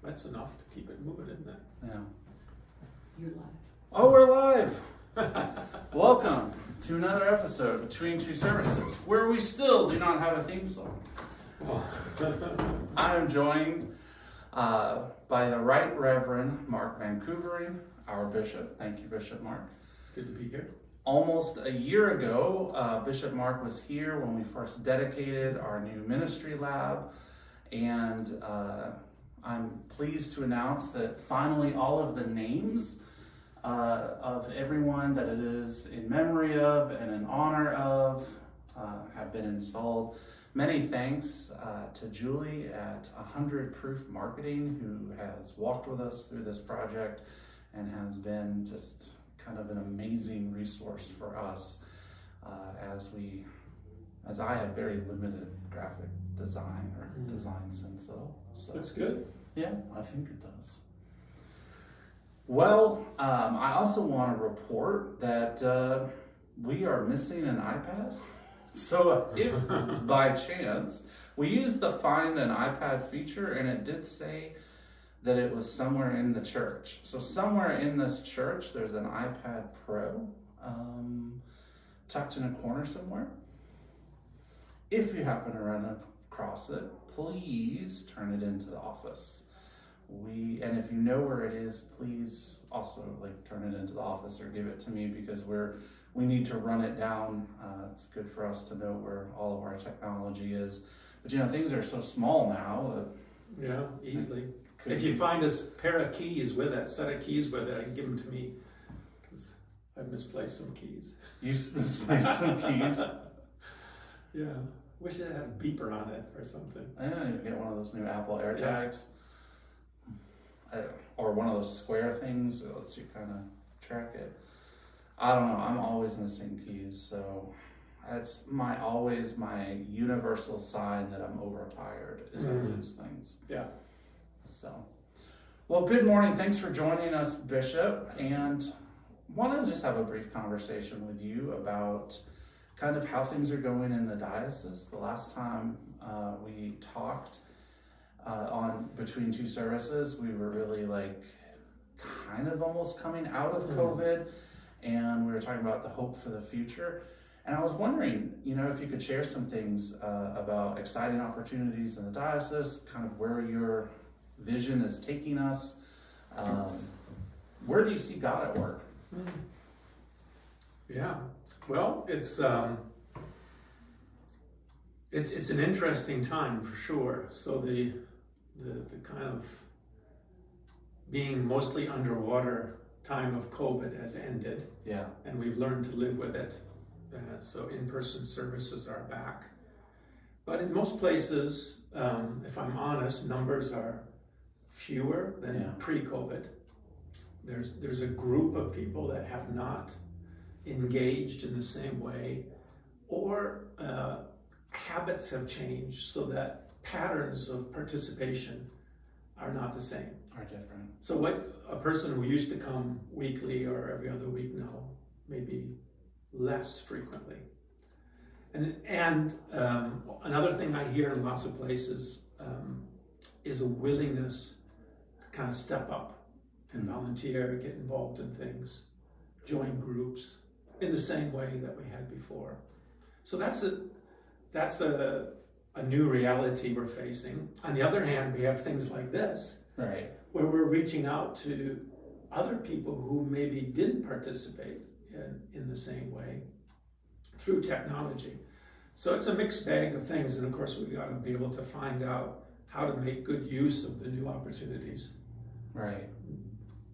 That's enough to keep it moving, isn't it? Yeah. You're live. Oh, we're live. Welcome to another episode of Between Two Services, where we still do not have a theme song. Oh. I am joined by the Right Reverend Mark Vancouvering, our bishop. Thank you, Bishop Mark. Good to be here. Almost a year ago, Bishop Mark was here when we first dedicated our new ministry lab, and I'm pleased to announce that finally all of the names of everyone that it is in memory of and in honor of have been installed. Many thanks to Julie at 100 Proof Marketing, who has walked with us through this project and has been just kind of an amazing resource for us as I have very limited graphic design or design sense at all. So Looks good. yeah, I think it does. Well, I also want to report that we are missing an iPad. So if by chance, we used the Find an iPad feature and it did say that it was somewhere in the church. So somewhere in this church, there's an iPad Pro tucked in a corner somewhere. If you happen to run across it, please turn it into the office. And if you know where it is, please also turn it into the office or give it to me, because we need to run it down. It's good for us to know where all of our technology is. But things are so small now that Yeah, easily. If you find a pair of keys with it, set of keys with it, give them to me, because I've misplaced some keys. You misplaced some keys? Yeah, wish it had a beeper on it or something. Yeah, you get one of those new Apple AirTags. Or one of those square things that lets you kind of track it. I don't know, I'm always missing keys, so that's always my universal sign that I'm overtired is I lose things. Yeah. So, well, good morning. Thanks for joining us, Bishop, and wanted to just have a brief conversation with you about kind of how things are going in the diocese. The last time we talked on Between Two Services, we were really kind of almost coming out of COVID, and we were talking about the hope for the future. And I was wondering, if you could share some things about exciting opportunities in the diocese, kind of where your vision is taking us. Where do you see God at work? Yeah, well, it's an interesting time for sure. So the kind of being mostly underwater time of COVID has ended. Yeah. And we've learned to live with it. So in-person services are back. But in most places, if I'm honest, numbers are fewer than pre-COVID. There's a group of people that have not engaged in the same way, or habits have changed so that patterns of participation are not the same. Are different. So what a person who used to come weekly or every other week now, maybe less frequently. And another thing I hear in lots of places is a willingness to kind of step up and volunteer, get involved in things, join groups in the same way that we had before. So that's a new reality we're facing. On the other hand, we have things like this, right, where we're reaching out to other people who maybe didn't participate in the same way through technology. So it's a mixed bag of things, and of course we've got to be able to find out how to make good use of the new opportunities. Right.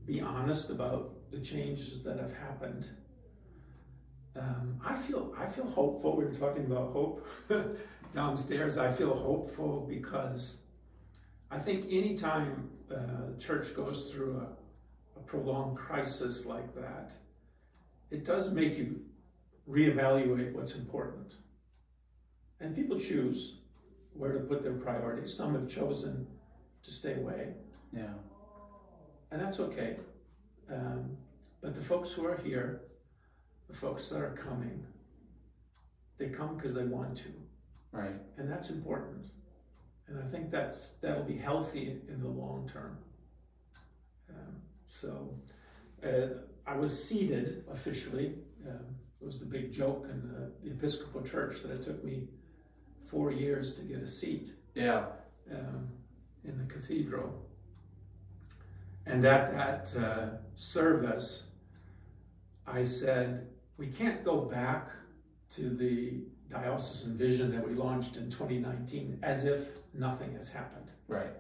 Be honest about the changes that have happened. I feel hopeful. We were talking about hope downstairs. I feel hopeful because I think anytime the church goes through a prolonged crisis like that, it does make you reevaluate what's important. And people choose where to put their priorities. Some have chosen to stay away. Yeah. And that's okay. But the folks who are here, the folks that are coming, they come because they want to. Right. And that's important. And I think that'll be healthy in the long term. I was seated officially. It was the big joke in the Episcopal Church that it took me 4 years to get a seat. Yeah. In the cathedral. And at that service, I said, we can't go back to the diocesan vision that we launched in 2019 as if nothing has happened. Right.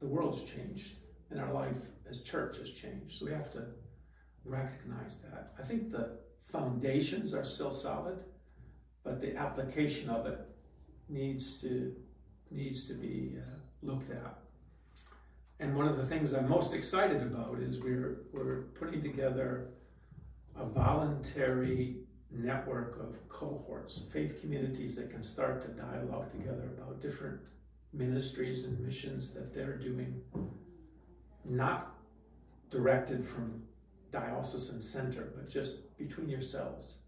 The world's changed, and our life as church has changed. So we have to recognize that. I think the foundations are still solid, but the application of it needs to be looked at. And one of the things I'm most excited about is we're putting together a voluntary network of cohorts, faith communities that can start to dialogue together about different ministries and missions that they're doing, not directed from diocesan center, but just between yourselves,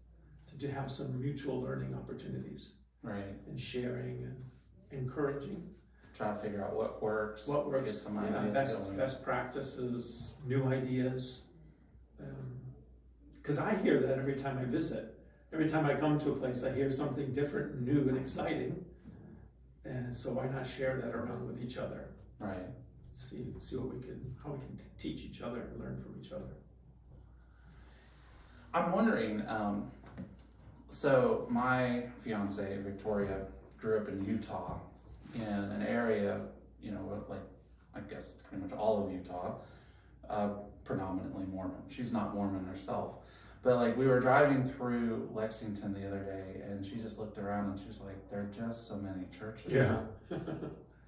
to have some mutual learning opportunities. Right. And sharing and encouraging. Try to figure out what works. Get some ideas going. Best practices, new ideas. Because I hear that every time I visit. Every time I come to a place, I hear something different, new, and exciting. And so why not share that around with each other? Right. See how we can teach each other and learn from each other. I'm wondering, so my fiance, Victoria, grew up in Utah, in an area, like, I guess pretty much all of Utah, predominantly Mormon. She's not Mormon herself. But like, we were driving through Lexington the other day, and she just looked around and she was like, there are just so many churches. Yeah.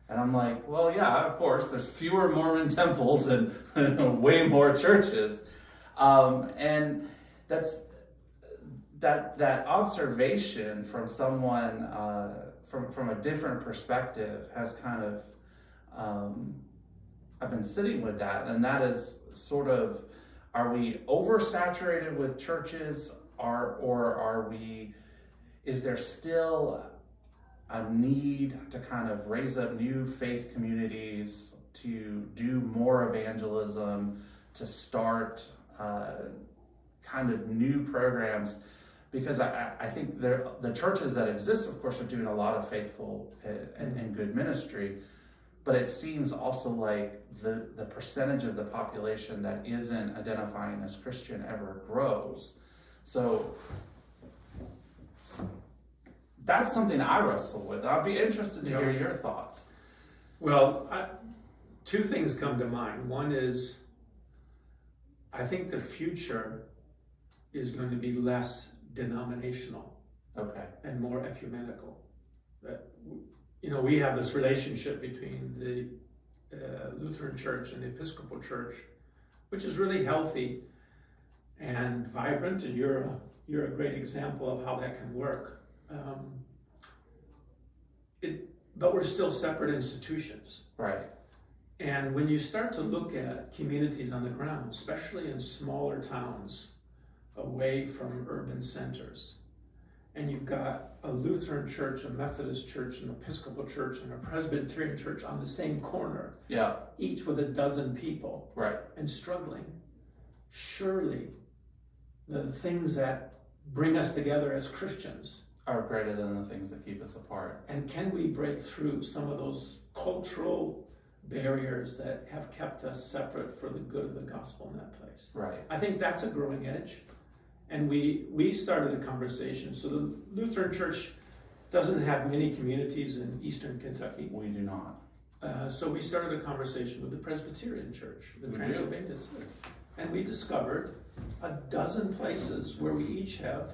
And I'm like, well, yeah, of course, there's fewer Mormon temples and way more churches. And that observation from someone from a different perspective has kind of, I've been sitting with that, and that is sort of, are we oversaturated with churches, or is there still a need to kind of raise up new faith communities, to do more evangelism, to start kind of new programs? Because I think the churches that exist, of course, are doing a lot of faithful and good ministry, but it seems also like the percentage of the population that isn't identifying as Christian ever grows. So that's something I wrestle with. I'd be interested to hear your thoughts. Well, two things come to mind. One is, I think the future is going to be less denominational, okay, and more ecumenical. That we have this relationship between the Lutheran Church and the Episcopal Church, which is really healthy and vibrant, and you're a great example of how that can work. But we're still separate institutions. Right. And when you start to look at communities on the ground, especially in smaller towns, away from urban centers, and you've got a Lutheran church, a Methodist church, an Episcopal church, and a Presbyterian church on the same corner, yeah, each with a dozen people, right, and struggling, surely the things that bring us together as Christians are greater than the things that keep us apart. And can we break through some of those cultural barriers that have kept us separate for the good of the gospel in that place? Right. I think that's a growing edge. And we started a conversation. So the Lutheran Church doesn't have many communities in Eastern Kentucky. We do not. So we started a conversation with the Presbyterian Church, the Transylvania Synod. And we discovered a dozen places where we each have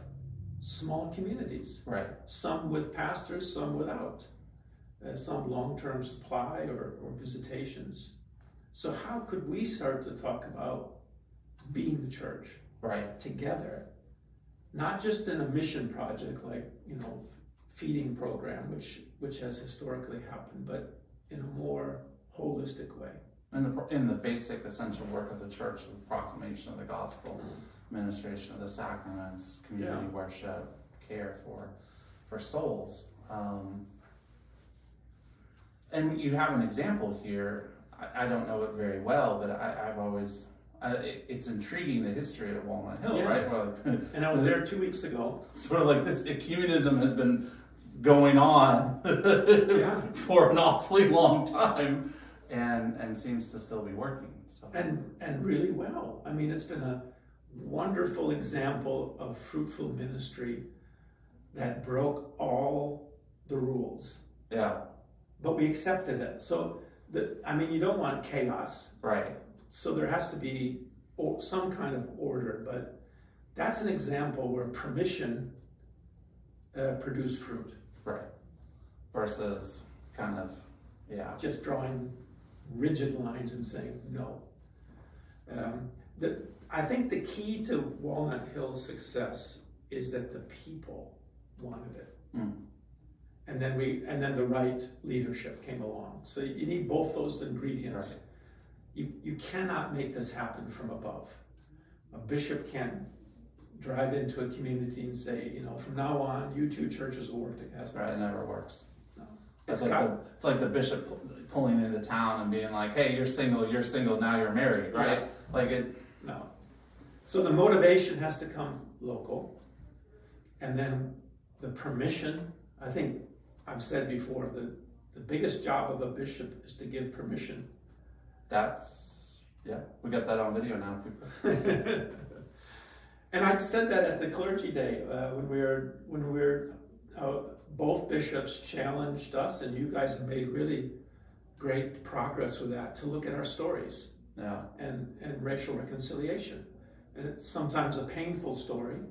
small communities. Right. Some with pastors, some without. Some long-term supply or visitations. So how could we start to talk about being the church? Right. Together, not just in a mission project like feeding program, which has historically happened, but in a more holistic way. In the basic essential work of the church, the proclamation of the gospel, administration of the sacraments, community worship, care for souls. And you have an example here. I don't know it very well, but I've always, it's intriguing, the history of Walnut Hill, Yeah. right? Well, And I was there 2 weeks ago. sort of like this ecumenism has been going on Yeah. for an awfully long time and seems to still be working. So. And really well. I mean, it's been a wonderful example of fruitful ministry that broke all the rules, Yeah, but we accepted it. So, you don't want chaos. right. So there has to be some kind of order, but that's an example where permission produced fruit. Right. Versus kind of, yeah. Just drawing rigid lines and saying no. I think the key to Walnut Hill's success is that the people wanted it. Mm. And then the right leadership came along. So you need both those ingredients. Right. You cannot make this happen from above. A bishop can drive into a community and say, from now on, you two churches will work together. Right, it never works. No. It's like the bishop pulling into town and being like, "Hey, you're single, now you're married," right? Yeah. Like it. No. So the motivation has to come local, and then the permission. I think I've said before that the biggest job of a bishop is to give permission. We got that on video now, people. And I said that at the clergy day when we were both bishops challenged us, and you guys have made really great progress with that, to look at our stories. Yeah. And racial reconciliation. And it's sometimes a painful story,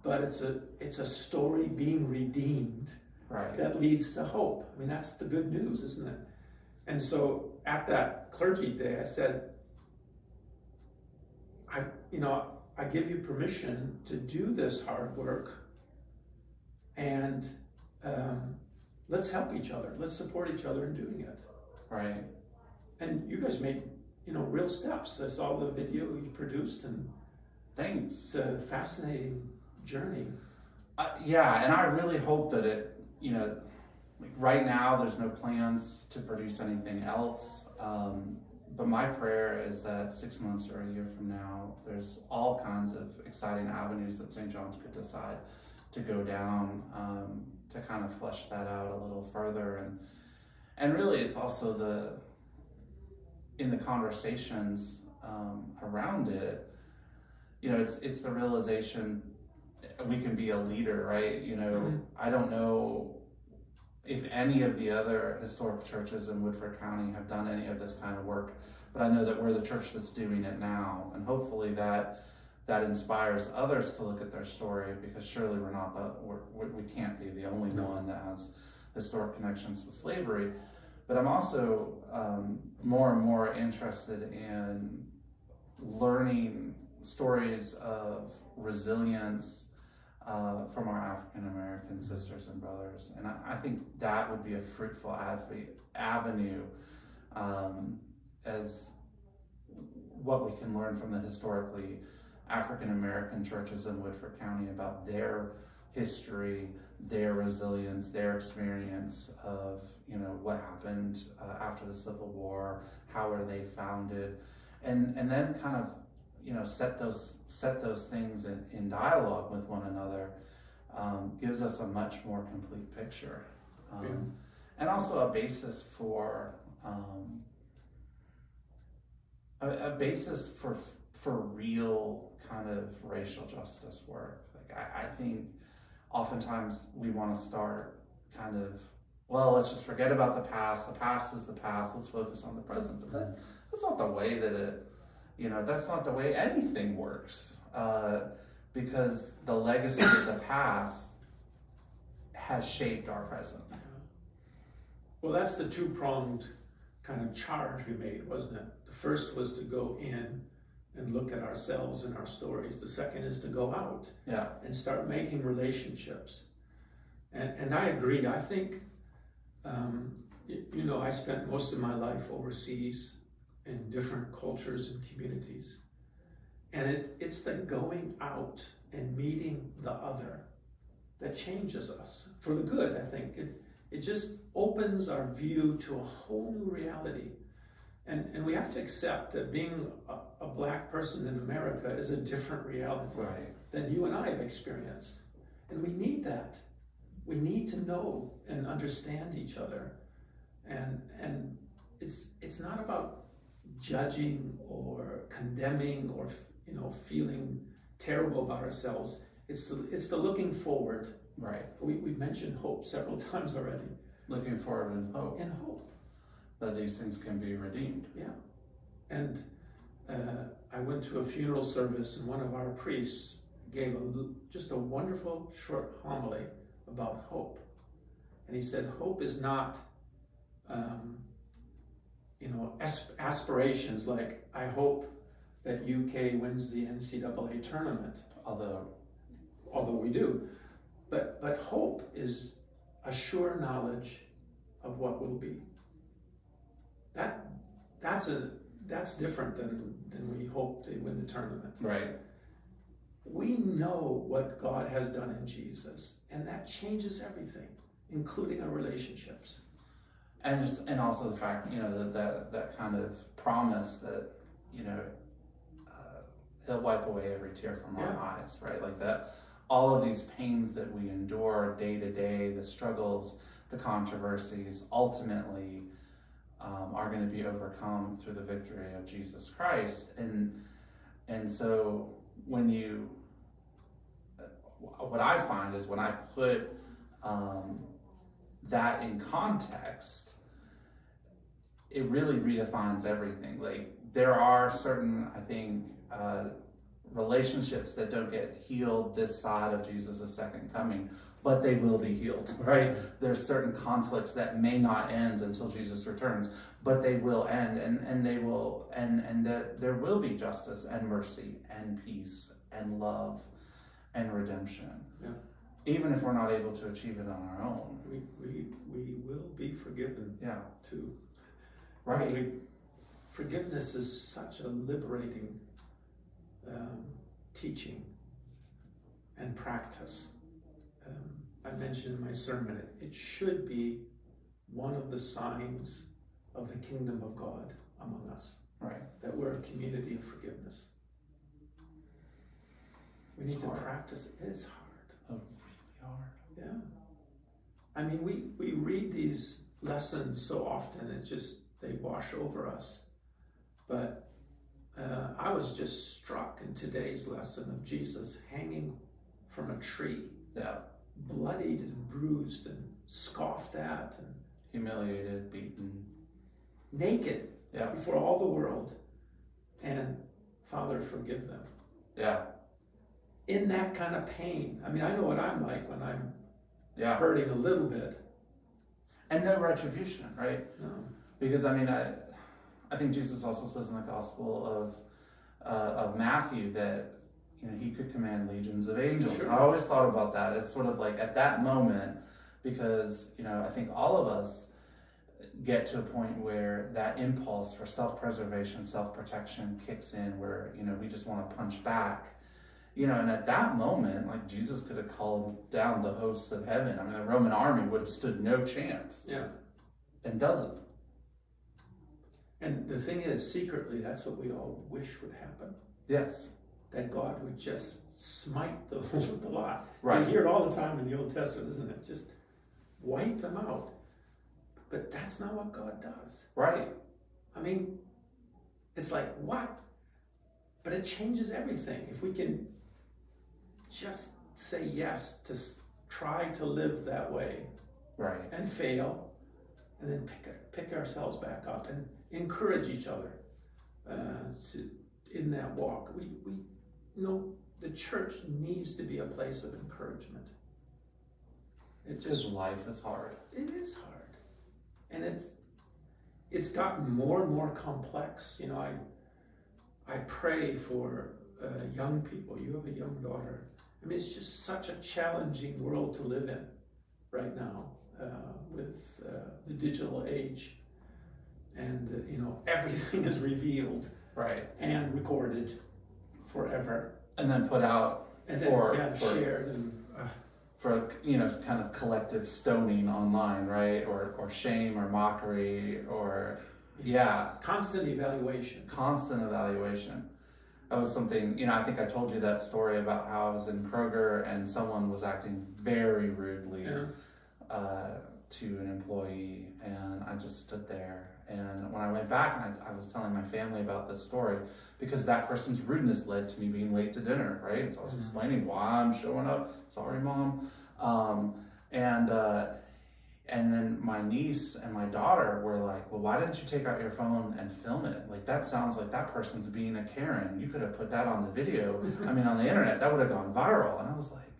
but it's a story being redeemed, Right. that leads to hope. I mean, that's the good news, isn't it? And so at that clergy day, I said, I give you permission to do this hard work, and let's help each other. Let's support each other in doing it. Right. And you guys made, real steps. I saw the video you produced, and Thanks. it's a fascinating journey. Yeah, and I really hope that it, like right now there's no plans to produce anything else. But my prayer is that 6 months or a year from now, there's all kinds of exciting avenues that St. John's could decide to go down to kind of flesh that out a little further. And really it's also in the conversations around it, it's the realization we can be a leader, right? Mm-hmm. I don't know if any of the other historic churches in Woodford County have done any of this kind of work, but I know that we're the church that's doing it now, and hopefully that inspires others to look at their story, because surely we can't be the only one that has historic connections with slavery. But I'm also more and more interested in learning stories of resilience from our African American sisters and brothers, and I think that would be a fruitful avenue as what we can learn from the historically African American churches in Woodford County about their history, their resilience, their experience of what happened after the Civil War, how were they founded, and then kind of set those things in dialogue with one another, gives us a much more complete picture, and also a basis for real kind of racial justice work. Like I think oftentimes we want to start kind of, well, let's just forget about the past. The past is the past. Let's focus on the present. But that's not the way that it. That's not the way anything works, because the legacy of the past has shaped our present. Well, that's the two-pronged kind of charge we made, wasn't it? The first was to go in and look at ourselves and our stories. The second is to go out and start making relationships. And I agree. I think, I spent most of my life overseas in different cultures and communities. And it's the going out and meeting the other that changes us for the good, I think. it just opens our view to a whole new reality. And we have to accept that being a black person in America is a different reality than you and I have experienced. And we need that. We need to know and understand each other. And it's not about judging or condemning or feeling terrible about ourselves. It's the looking forward. Right. We mentioned hope several times already. Looking forward in hope. In hope. That these things can be redeemed. Yeah. And I went to a funeral service, and one of our priests gave just a wonderful short homily about hope. And he said, hope is not, aspirations like, I hope that UK wins the NCAA tournament. Although we do. But hope is a sure knowledge of what will be. That's different than we hope they win the tournament. Right. We know what God has done in Jesus, and that changes everything, including our relationships. And also the fact, that kind of promise that, He'll wipe away every tear from our eyes, right? Like that, all of these pains that we endure day to day, the struggles, the controversies, ultimately are going to be overcome through the victory of Jesus Christ. And so when what I find is when I put that in context, it really redefines everything. Like there are certain, I think, relationships that don't get healed this side of Jesus' second coming, but they will be healed, right? There's certain conflicts that may not end until Jesus returns, but they will end, and they will, and there will be justice and mercy and peace and love and redemption. Yeah. Even if we're not able to achieve it on our own. We will be forgiven. Yeah. Too. Right. Forgiveness is such a liberating teaching and practice. I mentioned in my sermon, it should be one of the signs of the kingdom of God among us. Right. That we're a community of forgiveness. We need to practice it. It's hard. It's really hard. Yeah. I mean, we read these lessons so often, they wash over us. But I was just struck in today's lesson of Jesus hanging from a tree. Yeah. Bloodied and bruised and scoffed at and humiliated, beaten, naked before all the world. And Father, forgive them. Yeah. In that kind of pain. I mean, I know what I'm like when I'm hurting a little bit. And no retribution, right? No. Because I think Jesus also says in the Gospel of Matthew that he could command legions of angels. Sure. I always thought about that. It's sort of like at that moment, because I think all of us get to a point where that impulse for self-preservation, self-protection kicks in, where we just want to punch back. And at that moment, like Jesus could have called down the hosts of heaven. I mean, the Roman army would have stood no chance. Yeah. And doesn't. And the thing is, secretly, that's what we all wish would happen. Yes. That God would just smite the lot. Right. We hear it all the time in the Old Testament, isn't it? Just wipe them out. But that's not what God does. Right. I mean, it's like, what? But it changes everything. If we can just say yes to try to live that way. Right. And fail, and then pick ourselves back up and encourage each other in that walk. We the church needs to be a place of encouragement. Because life is hard. It is hard. And it's gotten more and more complex. I pray for young people. You have a young daughter. I mean, it's just such a challenging world to live in right now with the digital age. And, everything is revealed. Right. And recorded forever. And then put out and then shared. And for kind of collective stoning online, right? Or shame or mockery or Constant evaluation. constant evaluation. That was something, I think I told you that story about how I was in Kroger and someone was acting very rudely to an employee, and I just stood there. And when I went back, I was telling my family about this story because that person's rudeness led to me being late to dinner, right? So I was explaining why I'm showing up. Sorry, Mom. And then my niece and my daughter were like, well, why didn't you take out your phone and film it? Like, that sounds like that person's being a Karen. You could have put that on the video. I mean, on the internet, that would have gone viral. And I was like,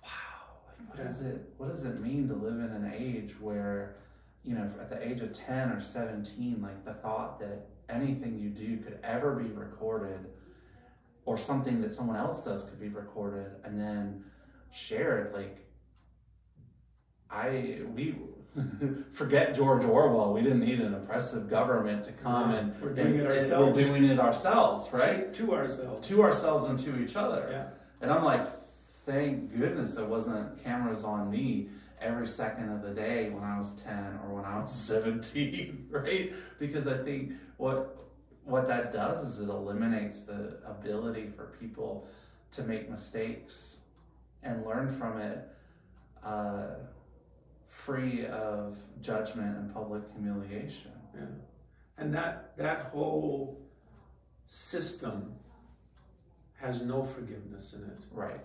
wow, like, what does it mean to live in an age where, at the age of 10 or 17, like the thought that anything you do could ever be recorded, or something that someone else does could be recorded and then shared. Like, we forget George Orwell. We didn't need an oppressive government to come and we're doing it ourselves. We're doing it ourselves, right? To ourselves. To ourselves and to each other. Yeah. And I'm like, thank goodness there wasn't cameras on me every second of the day when I was 10 or when I was 17, right? Because I think what that does is it eliminates the ability for people to make mistakes and learn from it, free of judgment and public humiliation. Yeah. And that whole system has no forgiveness in it. Right.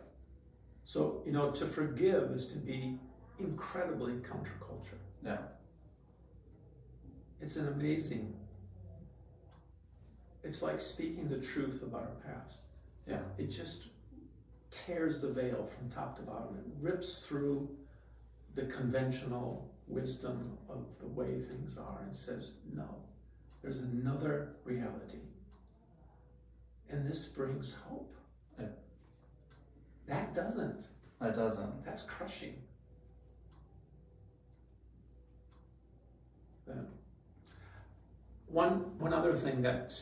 So, to forgive is to be incredibly counterculture. Yeah. It's it's like speaking the truth about our past. Yeah. It just tears the veil from top to bottom. It rips through the conventional wisdom of the way things are and says, no, there's another reality. And this brings hope. Yeah. That doesn't. That's crushing. One other thing that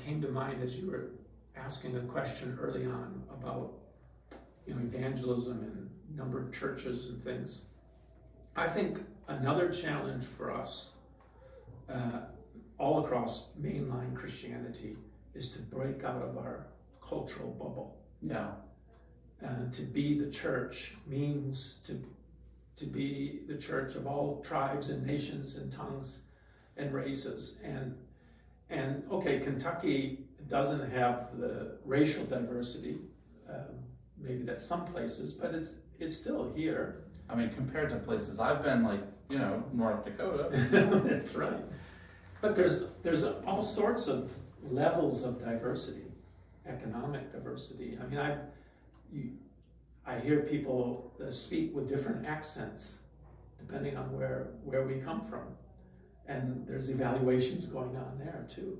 came to mind as you were asking a question early on about evangelism and number of churches and things. I think another challenge for us all across mainline Christianity is to break out of our cultural bubble. Yeah. To be the church means to be the church of all tribes and nations and tongues and races. And okay, Kentucky doesn't have the racial diversity, maybe that's some places, but it's still here. I mean, compared to places I've been, like, North Dakota. That's right. But there's all sorts of levels of diversity, economic diversity. I mean, I hear people speak with different accents depending on where we come from. And there's evaluations going on there too.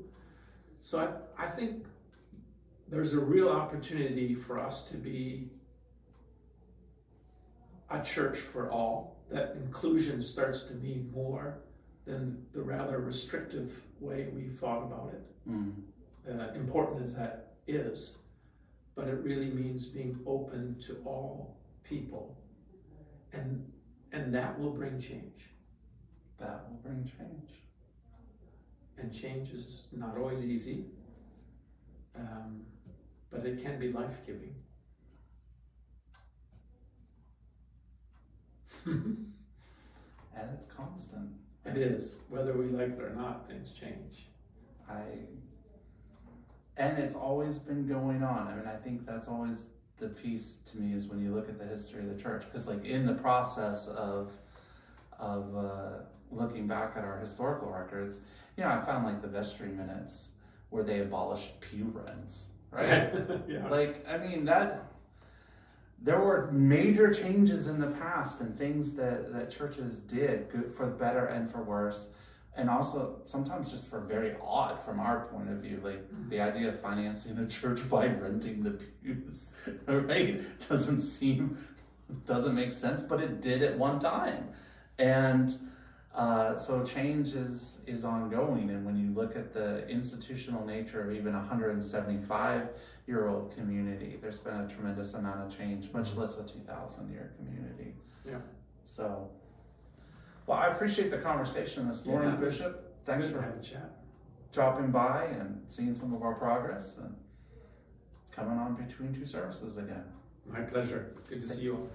So I think there's a real opportunity for us to be a church for all, that inclusion starts to mean more than the rather restrictive way we've thought about it. Important as that is, but it really means being open to all people, and that will bring change. That will bring change. And change is not always easy, but it can be life-giving. And it's constant. It is. Whether we like it or not, things change. And it's always been going on. I mean, I think that's always the piece to me, is when you look at the history of the church. Because, like, in the process of looking back at our historical records, I found, like, the vestry minutes where they abolished pew runs, right? Yeah. Like, I mean, there were major changes in the past and things that churches did, good for better and for worse, and also sometimes just for very odd from our point of view, like the idea of financing a church by renting the pews, right? Doesn't make sense, but it did at one time. And So change is ongoing, and when you look at the institutional nature of even a 175-year-old community, there's been a tremendous amount of change, much less a 2,000-year community. Yeah. So, well, I appreciate the conversation this morning, Yeah, Bishop. Thanks Good to for have a chat. dropping by and seeing some of our progress and coming on Between Two Services again. My pleasure. Good to see you all.